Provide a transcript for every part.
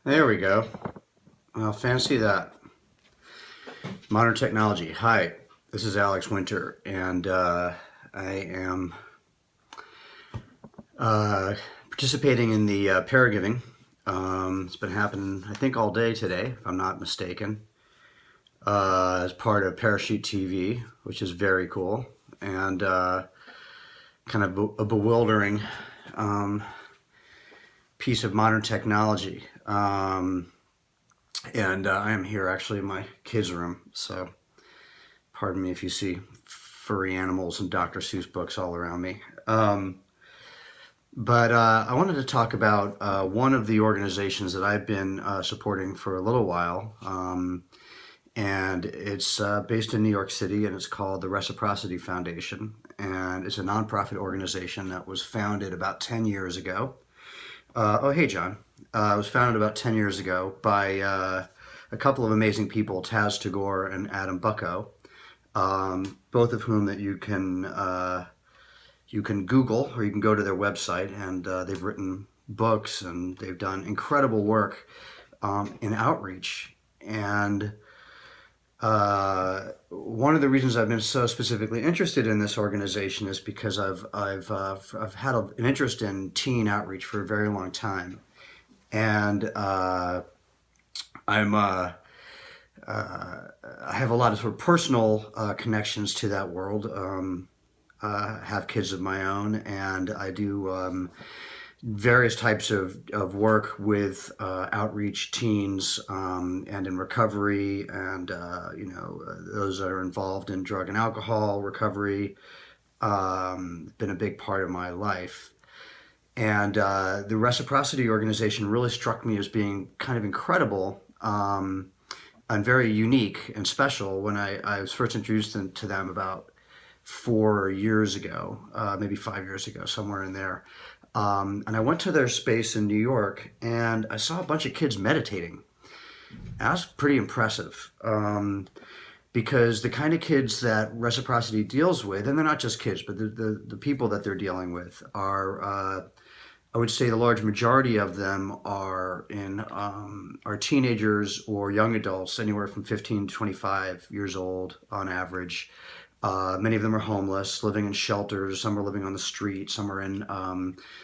There we go. Fancy that. Modern technology. Hi, this is Alex Winter, and I am participating in the paragiving. It's been happening, I think, all day today, if I'm not mistaken, as part of Parachute TV, which is very cool, and kind of a bewildering piece of modern technology. And I am here actually in my kids' room, so pardon me if you see furry animals and Dr. Seuss books all around me. But I wanted to talk about one of the organizations that I've been supporting for a little while, and it's based in New York City, and it's called the Reciprocity Foundation, and it's a nonprofit organization that was founded about 10 years ago. Oh, hey, John. It was founded about 10 years ago by a couple of amazing people, Taz Tagore and Adam Bucko, both of whom that you can Google, or you can go to their website, and they've written books and they've done incredible work in outreach. And one of the reasons I've been so specifically interested in this organization is because I've had an interest in teen outreach for a very long time, and I have a lot of sort of personal connections to that world. Have kids of my own, and I do various types of work with outreach teens and in recovery, and those that are involved in drug and alcohol recovery. Been a big part of my life. And the Reciprocity organization really struck me as being kind of incredible and very unique and special when I was first introduced to them about 4 years ago, maybe 5 years ago, somewhere in there. And I went to their space in New York, and I saw a bunch of kids meditating. And that was pretty impressive, because the kind of kids that Reciprocity deals with, and they're not just kids, but the people that they're dealing with are, I would say the large majority of them are teenagers or young adults, anywhere from 15 to 25 years old on average. Many of them are homeless, living in shelters. Some are living on the street. Some are in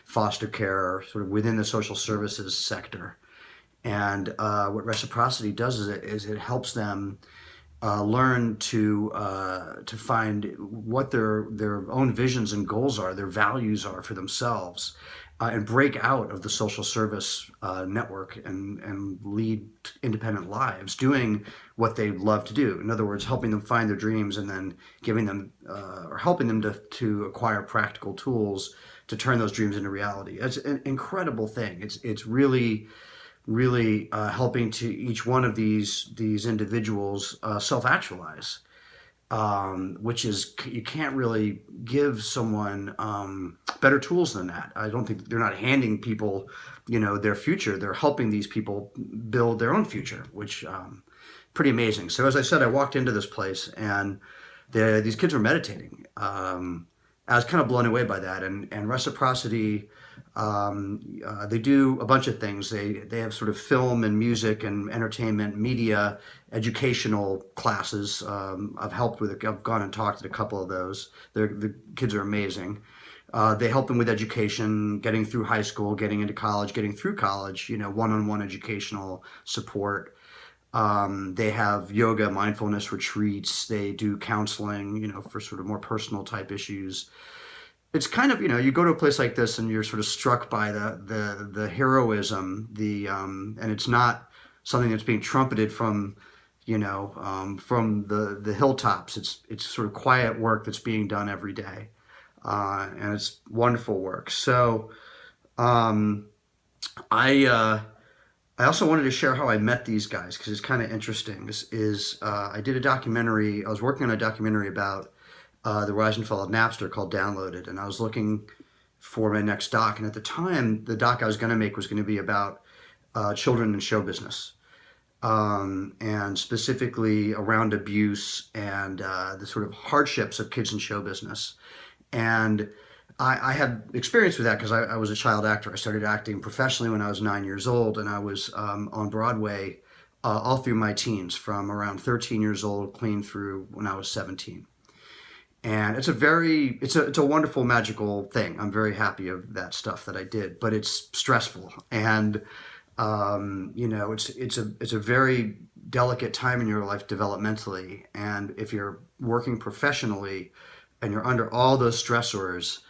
foster care, sort of within the social services sector. And what Reciprocity does is it helps them learn to find what their own visions and goals are, their values are for themselves, and break out of the social service network and lead independent lives, doing what they love to do. In other words, helping them find their dreams and then giving them or helping them to acquire practical tools to turn those dreams into reality. It's an incredible thing. It's really helping to each one of these individuals self-actualize, which is, you can't really give someone better tools than that. I don't think they're not handing people, their future. They're helping these people build their own future, which pretty amazing. So as I said, I walked into this place, and these kids were meditating. I was kind of blown away by that. And Reciprocity, they do a bunch of things. They have sort of film and music and entertainment, media, educational classes. I've gone and talked to a couple of those. The kids are amazing. They help them with education, getting through high school, getting into college, getting through college, one-on-one educational support. They have yoga, mindfulness retreats. They do counseling, for sort of more personal type issues. It's kind of, you go to a place like this and you're sort of struck by the heroism, and it's not something that's being trumpeted from, from the hilltops. It's sort of quiet work that's being done every day, and it's wonderful work. So, I also wanted to share how I met these guys, because it's kind of interesting. I did a documentary. I was working on a documentary about the rise and fall of Napster called Downloaded, and I was looking for my next doc. And at the time, the doc I was going to make was going to be about children in show business, and specifically around abuse and the sort of hardships of kids in show business. And I had experience with that because I was a child actor. I started acting professionally when I was 9 years old, and I was on Broadway all through my teens, from around 13 years old, clean through when I was 17. And it's a wonderful, magical thing. I'm very happy of that stuff that I did, but it's stressful, and it's a very delicate time in your life developmentally. And if you're working professionally and you're under all those stressors,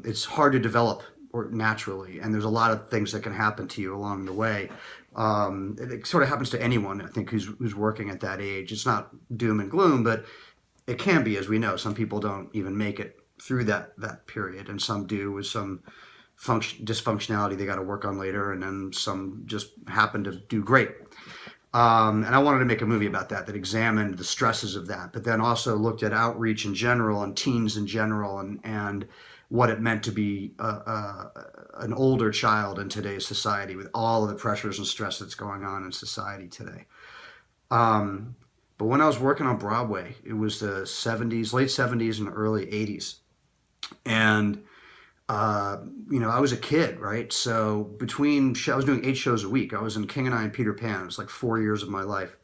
it's hard to develop or naturally, and there's a lot of things that can happen to you along the way. It sort of happens to anyone, I think, who's working at that age. It's not doom and gloom, but it can be, as we know. Some people don't even make it through that period, and some do with some dysfunctionality they got to work on later, and then some just happen to do great. And I wanted to make a movie about that examined the stresses of that, but then also looked at outreach in general and teens in general, and what it meant to be an older child in today's society with all of the pressures and stress that's going on in society today. But when I was working on Broadway, it was the 70s, late 70s and early 80s. And, I was a kid, right? So I was doing 8 shows a week. I was in King and I and Peter Pan. It was like 4 years of my life,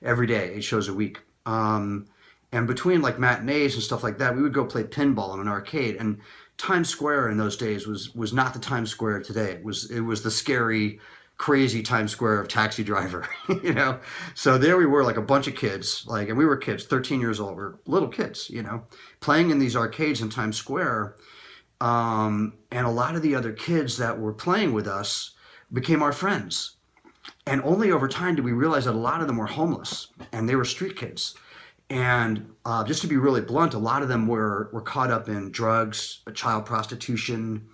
every day, 8 shows a week. And between like matinees and stuff like that, we would go play pinball in an arcade. And Times Square in those days was not the Times Square of today. It was the scary, crazy Times Square of Taxi Driver, So there we were, like a bunch of kids, and we were kids, 13 years old, we're little kids, playing in these arcades in Times Square. And a lot of the other kids that were playing with us became our friends. And only over time did we realize that a lot of them were homeless and they were street kids. And just to be really blunt, a lot of them were caught up in drugs, child prostitution,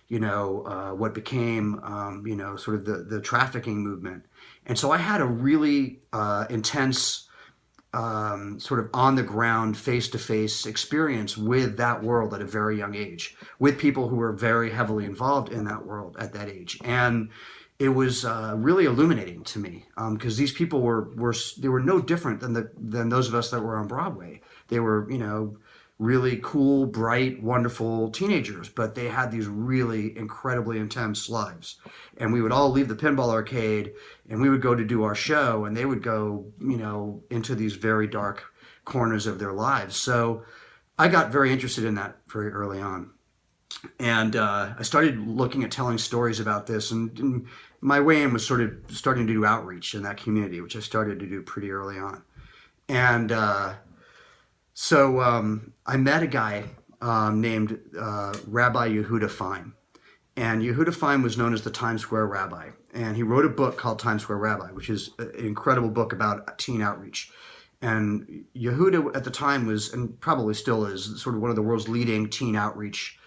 what became, sort of the trafficking movement. And so I had a really intense sort of on the ground, face-to-face experience with that world at a very young age, with people who were very heavily involved in that world at that age. And it was really illuminating to me, because these people were no different than those of us that were on Broadway. They were, really cool, bright, wonderful teenagers, but they had these really incredibly intense lives. And we would all leave the pinball arcade and we would go to do our show, and they would go, into these very dark corners of their lives. So I got very interested in that very early on. And I started looking at telling stories about this, and my way in was sort of starting to do outreach in that community, which I started to do pretty early on. And so I met a guy named Rabbi Yehuda Fine. And Yehuda Fine was known as the Times Square Rabbi. And he wrote a book called Times Square Rabbi, which is an incredible book about teen outreach. And Yehuda at the time was, and probably still is, sort of one of the world's leading teen outreach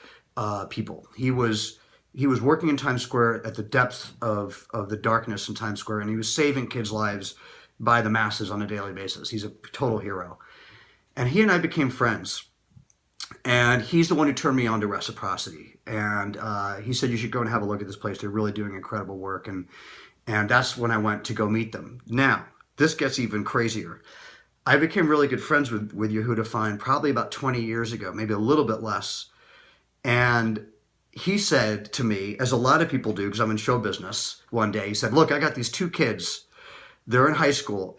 people. He was working in Times Square at the depths of the darkness in Times Square, and he was saving kids' lives by the masses on a daily basis. He's a total hero. And he and I became friends. And he's the one who turned me on to Reciprocity. And he said, you should go and have a look at this place. They're really doing incredible work. And that's when I went to go meet them. Now, this gets even crazier. I became really good friends with Yehuda Fine probably about 20 years ago, maybe a little bit less. And he said to me, as a lot of people do, because I'm in show business, one day, he said, look, I got these 2 kids. They're in high school.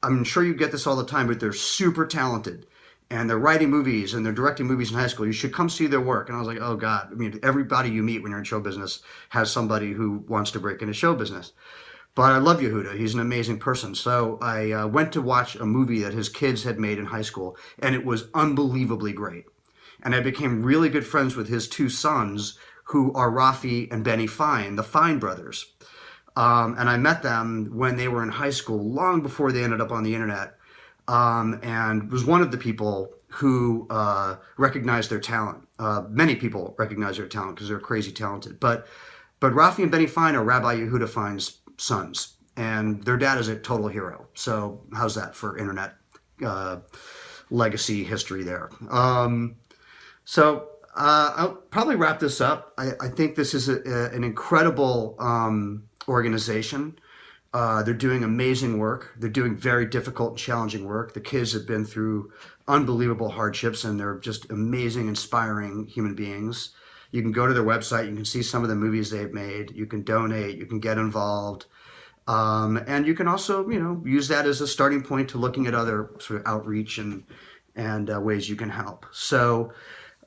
I'm sure you get this all the time, but they're super talented. And they're writing movies and they're directing movies in high school. You should come see their work. And I was like, oh God. I mean, everybody you meet when you're in show business has somebody who wants to break into show business. But I love Yehuda. He's an amazing person. So I went to watch a movie that his kids had made in high school, and it was unbelievably great. And I became really good friends with his 2 sons, who are Rafi and Benny Fine, the Fine brothers. And I met them when they were in high school, long before they ended up on the internet, and was one of the people who recognized their talent. Many people recognize their talent because they're crazy talented. But Rafi and Benny Fine are Rabbi Yehuda Fine's sons, and their dad is a total hero. So how's that for internet legacy history there? So I'll probably wrap this up. I think this is an incredible organization. They're doing amazing work. They're doing very difficult and challenging work. The kids have been through unbelievable hardships, and they're just amazing, inspiring human beings. You can go to their website. You can see some of the movies they've made. You can donate. You can get involved. And you can also, use that as a starting point to looking at other sort of outreach and ways you can help. So,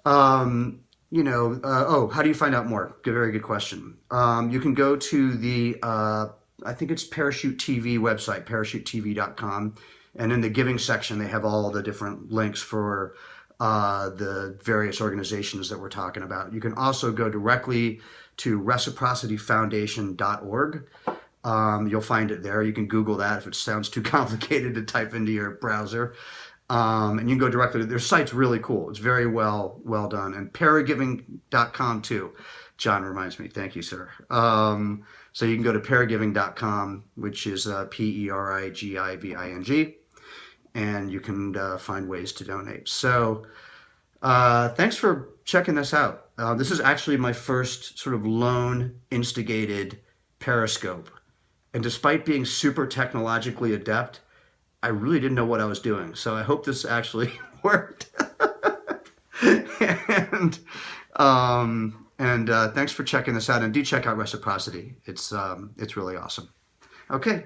how do you find out more? Very good question. You can go to the, I think it's Parachute TV website, parachutetv.com. And in the giving section, they have all the different links for the various organizations that we're talking about. You can also go directly to reciprocityfoundation.org. You'll find it there. You can Google that if it sounds too complicated to type into your browser. And you can go directly to their site's really cool. It's very well done. And paragiving.com too. John reminds me. Thank you, sir. So you can go to paragiving.com, which is PERIGIVING, and you can find ways to donate. So thanks for checking this out. This is actually my first sort of lone instigated Periscope. And despite being super technologically adept, I really didn't know what I was doing. So I hope this actually worked. and thanks for checking this out. And do check out Reciprocity. It's really awesome. Okay,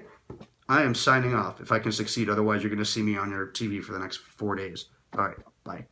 I am signing off if I can succeed. Otherwise, you're going to see me on your TV for the next 4 days. All right, bye.